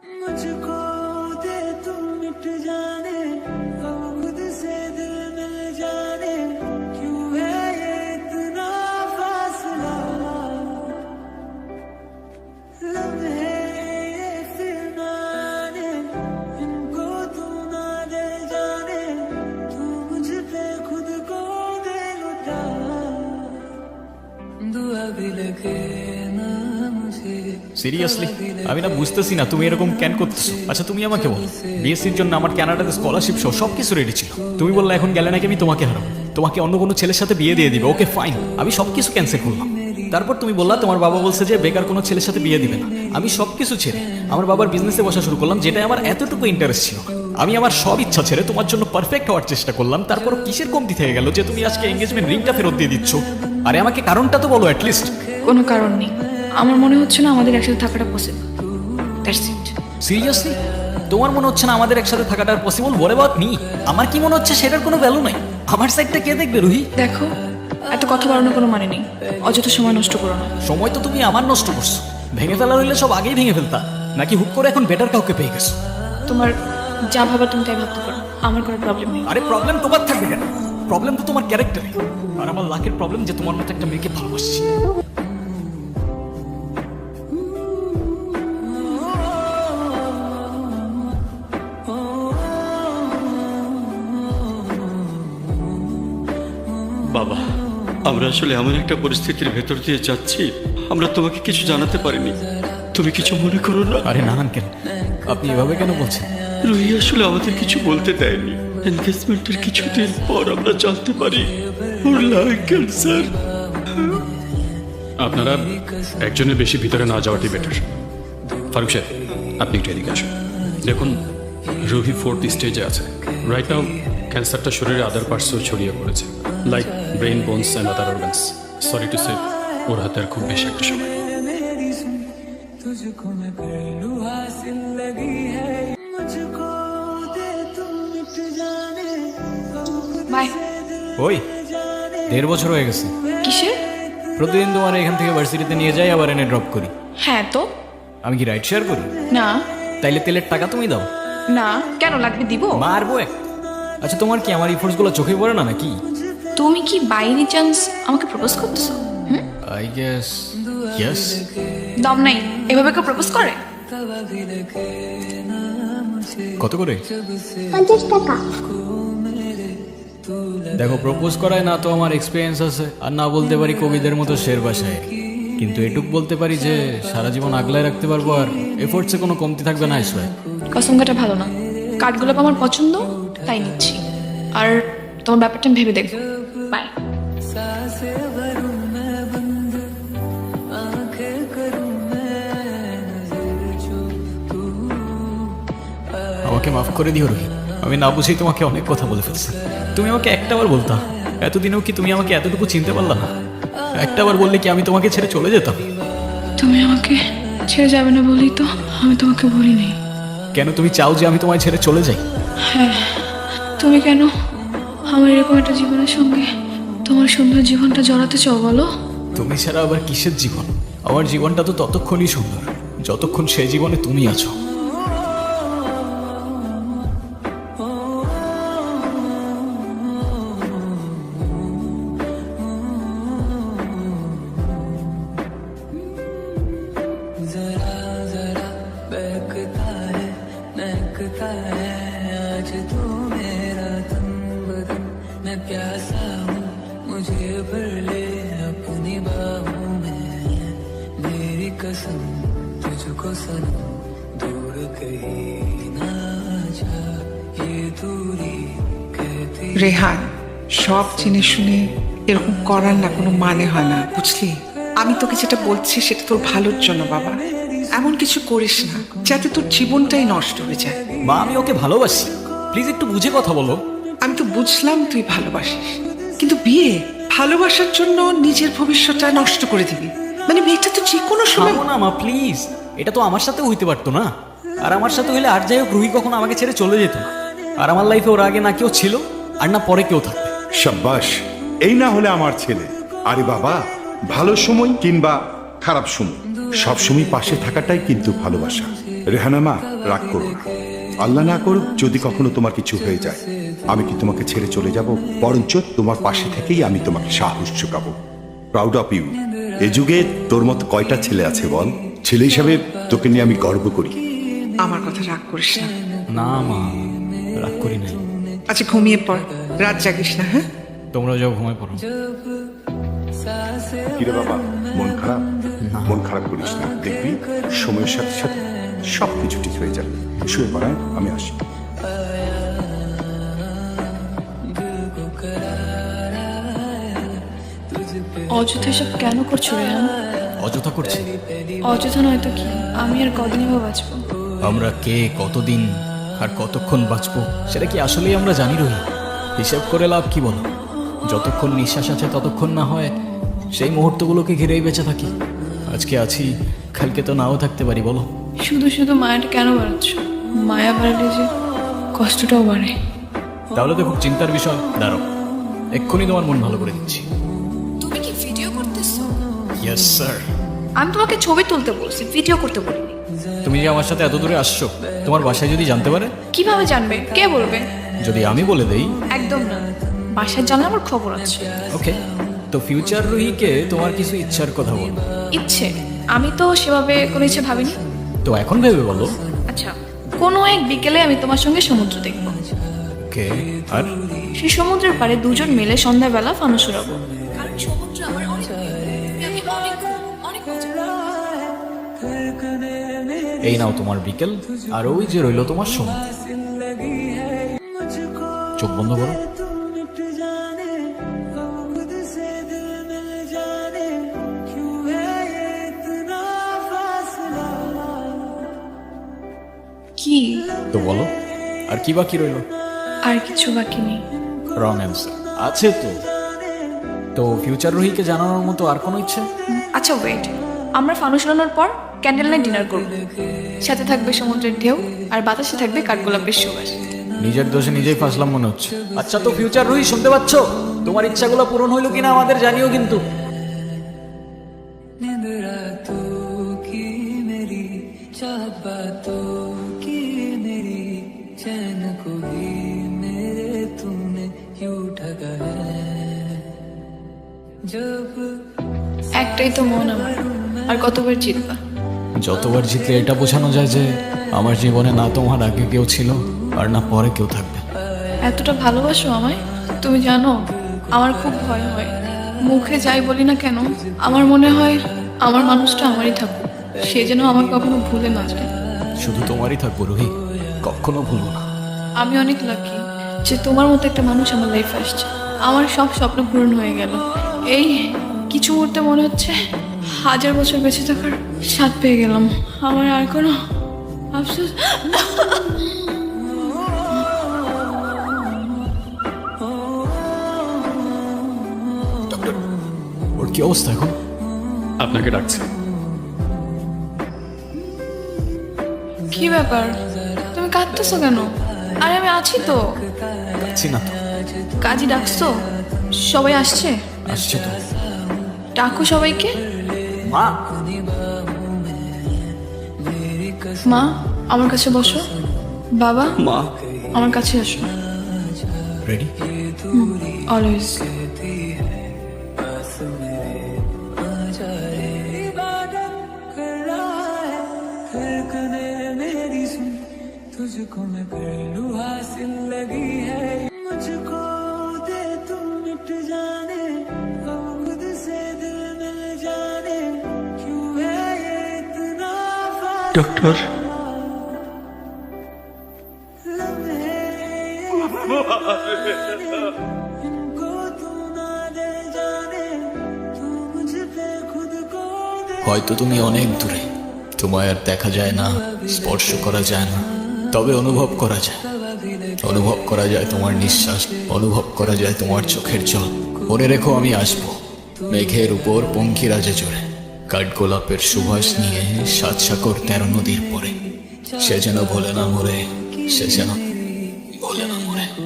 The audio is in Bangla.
मुझको दे तुम मिट जाने, हम खुद से दिल मिल जाने, क्यों है ये इतना फासला, लम्हे ये फिर ना आने, इनको तू ना दे जाने, तू मुझ पे खुद को दे लुटा, दुआ भी लगे ना मुझे। সিরিয়াসলি আমি না বুঝতেছি না তুমি এরকম কেন করতেছো। আচ্ছা তুমি আমাকে বলো, বিএসসির জন্য আমার কানাডাতে স্কলারশিপ সহ সবকিছু রেডি ছিল, তুমি বললে এখন গেলে নাকি আমি তোমাকে হারাবো, তোমাকে অন্য কোনো ছেলের সাথে বিয়ে দিয়ে দিবে। ওকে ফাইন, আমি সবকিছু ক্যান্সেল করলাম। তারপর তুমি বললা তোমার বাবা বলছে যে বেকার কোনো ছেলের সাথে বিয়ে দিবে না। আমি সবকিছু ছেড়ে আমার বাবার বিজনেসে বসা শুরু করলাম, যেটাই আমার এতটুকু ইন্টারেস্ট ছিল। আমি আমার সব ইচ্ছা ছেড়ে তোমার জন্য পারফেক্ট হওয়ার চেষ্টা করলাম, তারপর কিসের কমতি থেকে গেল যে তুমি আজকে এঙ্গেজমেন্ট রিংটা ফেরত দিয়ে দিচ্ছ? আরে আমাকে কারণটা তো বলো অ্যাটলিস্ট। কোনো কারণ নেই, আমার মনে হচ্ছে না আমাদের একসাথে থাকাটা পসিবল, দ্যাটস ইট। সিরিয়াসলি তোমার মনে হচ্ছে না আমাদের একসাথে থাকাটা পসিবল? What about me? আমার কি মনে হচ্ছে সেটার কোনো ভ্যালু নাই? আমার সাইডটা কে দেখবে রুহি? দেখো, এত কথা বাড়ানোর কোনো মানে নেই, অযথা সময় নষ্ট করো না। সময় তো তুমি আমার নষ্ট করছো। ভেঙে ফেলা হইলে সব আগেই ভেঙে ফেলতা, নাকি হুক করে এখন বেটার কাউকে পেয়ে গেছো? তোমার যা ভাবার তুমি তাই ভাবতে পারো, আমার কোনো প্রবলেম নেই। আরে প্রবলেম তোমার থাকবে কেন? প্রবলেম তো তোমার ক্যারেক্টারে, আর আমার লাখের প্রবলেম যে তোমার মতো একটা মেয়েকে ভালোবাসছি। বাবা, আমরা আসলে এমন একটা পরিস্থিতির ভেতর দিয়ে যাচ্ছি, আমরা তোমাকে কিছু জানাতে পারিনি, তুমি কিছু মনে করো না। আরে না আঙ্কেল, আপনি এভাবে কেন বলছেন? রুহি আসলে আমাদের কিছু বলতে দেয়নি। এনগেজমেন্টের কিছুদিন পর আমরা জানতে পারি ওর লাং ক্যান্সার। আপনারা একজনের বেশি ভিতরে না যাওয়াটাই বেটার। ফারুক সাহেব, আপনি একটু এদিকে আসুন। দেখুন, রুহি 4th স্টেজে আছে। রাইট নাও ক্যান্সারটা শরীরে আদার পার্টসও ছড়িয়ে পড়েছে, like brain, bones and other organs. Sorry to say, ওর হাতে আর খুব বেশি একটা সময়। मेरी सुन, तुझको मैं कर लूं हासिल लगी है, मुझको दे तुम मिट जाने, हम खुद বাই। से दिल ওই 1.5 বছর হয়ে গেছে, কিসের? প্রতিদিন তোমার এখান থেকে ভার্সিটিতে নিয়ে যাই, আবার এনে ড্রপ করি। হ্যাঁ তো। আমি কি রাইড শেয়ার করি? না তাইলে তেলের টাকা তুমি দাও। না, কেন লাগবে? দিব। মারবো এক। আচ্ছা তোমার কি আমার ইফোর্টস গুলো চোখে পড়ে না নাকি? তুমি কি বাই এনি চান্স আমাকে প্রপোজ করতেছো? I guess yes. দম নাই, এভাবে কেউ প্রপোজ করে? কত করে? 50 টাকা। দেখো, প্রপোজ করায় না তো আমার এক্সপিরিয়েন্স আছে, আর না বলতে পারি কবিদের মতো শের ভাষায়, কিন্তু এটুক বলতে পারি যে সারা জীবন আগলায় রাখতে পারবো, আর এফোর্টসে কোনো কমতি থাকবে না। আইসবাই কসম কাটা ভালো না, কাঠগোলাপ আমার পছন্দ, তাই নিচ্ছি। আর তোমার ব্যাপারটা আমি ভেবে দেখবো। বাই। सांसें भरूं मैं बंद, आंखें करूं मैं नजर जो तू আমাকে মাফ করে দিও রোহিত, আমি না বুঝেই তোমাকে অনেক কথা বলে ফেলছি। তুমি আমাকে একটাবার বলতা, এতদিনেও কি তুমি আমাকে এতটুকু চিনতে পারলা না? একটাবার বললে কি আমি তোমাকে ছেড়ে চলে যেতাম? তুমি আমাকে ছেড়ে যাবে না বলেই তো আমি তোমাকে বলিনি। কেন তুমি চাও যে আমি তোমায় ছেড়ে চলে যাই? তুমি কেন আমার এরকম একটা জীবনের সঙ্গে তোমার সুন্দর জীবনটা জড়াতে চাও বলো? তুমি ছাড়া আবার কিসের জীবন? আমার জীবনটা তো ততক্ষণই সুন্দর যতক্ষণ সেই জীবনে তুমি আছো। जरा जरा बहकता है महकता है आज तू मेरा तन बदन, मैं प्यासा हूँ मुझे भर ले अपनी बाहों में, मेरी कसम तुझको सनम दूर कहीं ना जा, ये दूरी कहती রেহান, সব জেনে শুনে এরকম করার না কোনো মানে হয় না, বুঝলি? আমি তোকে যেটা বলছি সেটা তোর ভালোর জন্য বাবা। এমন কিছু করিস না যাতে তোর জীবনটাই নষ্ট হয়ে যায়। মা, আমি ওকে ভালোবাসি, প্লিজ একটু বুঝে কথা বলো। আমি তো বুঝলাম তুই ভালোবাসিস, কিন্তু বিয়ে ভালোবাসার জন্য নিজের ভবিষ্যৎটা নষ্ট করে দিবি? মানে মেয়েটা তো যে কোনো সময়। থামো না মা প্লিজ, এটা তো আমার সাথে হইতে পারতো না। আর আমার সাথে হইলে আর যাই হোক রুহি কখনো আমাকে ছেড়ে চলে যেত না। আর আমার লাইফে ওর আগে না কেউ ছিল আর না পরে কেউ থাকবে। শাব্বাস, এই না হলে আমার ছেলে। আরে বাবা, ভালো সময় কিংবা খারাপ সময় সব সময় পাশে থাকাটাই কিন্তু ভালোবাসা। রেহানা মা, রাগ করো না। আল্লাহ না করুক যদি কখনো তোমার কিছু হয়ে যায়, আমি কি তোমাকে ছেড়ে চলে যাব? বরঞ্চ তোমার পাশে থেকেই আমি তোমাকে সাহস যোগাবো। Proud of you. এ যুগে তোর মতো কয়টা ছেলে আছে বল? ছেলে হিসাবে তোকে নিয়ে আমি গর্ব করি। আমার কথা রাগ করিস না। না মা, রাগ করি নাই। আচ্ছা ঘুমিয়ে পড়, রাত জাগিস না। হ্যাঁ, তোমরা যাও, ঘুমায় পড়ো। কিরে বাবা, মন খারাপ? মন খারাপ করিস না, দেখবি সময়ের সাথে সাথে সব কিছু ঠিক হয়ে যাবে। শুয়ে পড়ায়, আমি আসি। অযথা এসব কেন করছো রেহান? অযথা করছি? অযথা নয়তো কি? আমি আর কদিনই বা বাঁচবো? আমরা কে, কতদিন আর কতক্ষণ বাঁচবো সেটা কি আসলেই আমরা জানি রহি? হিসাব করে লাভ কি বলো? যতক্ষণ নিঃশ্বাস আছে ততক্ষণ না হয় সেই মুহূর্তগুলোকে ঘিরেই বেঁচে থাকি। আজকে আছি, কালকে তো নাও থাকতে পারি, বলো? শুধু শুধু মায়াটা কেন বাড়াচ্ছ? মায়া বাড়লে যে কষ্টটাও বাড়ে। তাহলে তো খুব চিন্তার বিষয়। দাঁড়াও, এক্ষুনি তোমার মন ভালো করে দিচ্ছি। তুমি কি ভিডিও করতেছো? Yes sir. আমি তোমাকে ছবি তুলতে বলছি, ভিডিও করতে বলিনি। তুমি যে আমার সাথে এত দূরে আসছো, তোমার বাসায় যদি জানতে পারে? কিভাবে জানবে? কে বলবে? যদি আমি বলে দেই? একদম না, বাসায় জানলে আমার খবর আছে। ওকে, তো ফিউচার রুহিকে তোমার কিছু ইচ্ছার কথা বলো। ইচ্ছে? আমি তো সেভাবে কোনো ইচ্ছে ভাবিনি। তো এখন ভেবে বলো। আচ্ছা, কোনো এক বিকেলে আমি তোমার সঙ্গে সমুদ্র দেখবো। ওকে, আর? সেই সমুদ্রের পাড়ে দুজন মিলে সন্ধ্যাবেলা ফানুস উড়াবো। কারণ সমুদ্র আমার অনেক প্রিয়। আমি অনেক অনেক মজা করি। এই নাও তোমার বিকেল, আর ওই যে রইলো তোমার সময়। চোখ বন্ধ করো। तू मिट जाने, हम खुद से दिल मिल जाने, क्यों है ये इतना फासला? কি? তো বলো, আর কি বাকি রইলো? আর কিছু বাকি নেই। Wrong answer. আছে তো। তো ফিউচার রুহিকে জানানোর মতো আর কোনো ইচ্ছে? আচ্ছা ওয়েট, আমরা ফানুস উড়ানোর পর ক্যান্ডেল লাইট ডিনার করব। সাথে থাকবে সমুদ্রের ঢেউ, আর বাতাসে থাকবে কাঠগোলাপের সুবাস। নিজের দোষে নিজেই ফাঁসলাম মনে হচ্ছে। আচ্ছা, তো ফিউচার রুহি, শুনতে পাচ্ছ? তোমার ইচ্ছাগুলো পূরণ হইলো কিনা আমাদের জানিও কিন্তু। नींद रातों की मेरी, चाहत बातों की मेरी, चैन को भी मेरे तूने यूं ठगा है। जब একটাই তো মন আমার, আর কতবার জিতবা? যতবার জিতলে এটা বোঝানো যায় যে আমার জীবনে না তোমার আগে কেউ ছিল আর না পরে কেউ থাকবে। এতটা ভালোবাসো আমায়? তুমি জানো আমার খুব ভয় হয়। মুখে যাই বলি না কেন, আমার মনে হয় আমার মানুষটা আমারই থাকুক, সে যেন আমাকে কখনো ভুলে না যায়। শুধু তোমারই থাকবো রুহি, কখনো ভুলবো না। আমি অনেক লাকি যে তোমার মতো একটা মানুষ আমার লাইফে আসছে। আমার সব স্বপ্ন পূরণ হয়ে গেল। এই কিছু মুহূর্তে মনে হচ্ছে 1000 বছর বেঁচে থাকার স্বাদ পেয়ে গেলাম। আমার আর কোনো আফসোস। ওর কি অবস্থা এখন? আপনাকে ডাকছে। কি ব্যাপার, তুমি কাঁদতেছো কেন? আরে আমি আছি তো। পাচ্ছি না তো। কাজী ডাকছো? সবাই আসছে? আসছে তো। ডাকো সবাইকে। মা, মা আমার কাছে বসো। বাবা মা, আমার কাছে আসো। রেডি? অলওয়েজ। इबादत कर रहा है, धड़कने मेरी सुन, तुझको मैं कर लूं हासिल लगी है। मुझको दे तू मिट जाने, हम खुद से दिल मिल जाने, क्यों है ये इतना फासला? ডক্টর लम्हे इनको तू ना दे जाने, तू मुझ पे खुद को दे। হয়তো তুমি অনেক দূরে, তোমায় আর দেখা যায় না, স্পর্শ করা যায় না, তবে অনুভব করা যায়। অনুভব করা যায় তোমার নিঃশ্বাস, অনুভব করা যায় তোমার চোখের জল। মনে রেখো আমি আসবো মেঘের উপর পঙ্খিরাজে চড়ে, কাঠগোলাপের সুবাস নিয়ে 7 সাগর 13 নদীর পরে। সে যেন ভোলে না মরে, সে যেন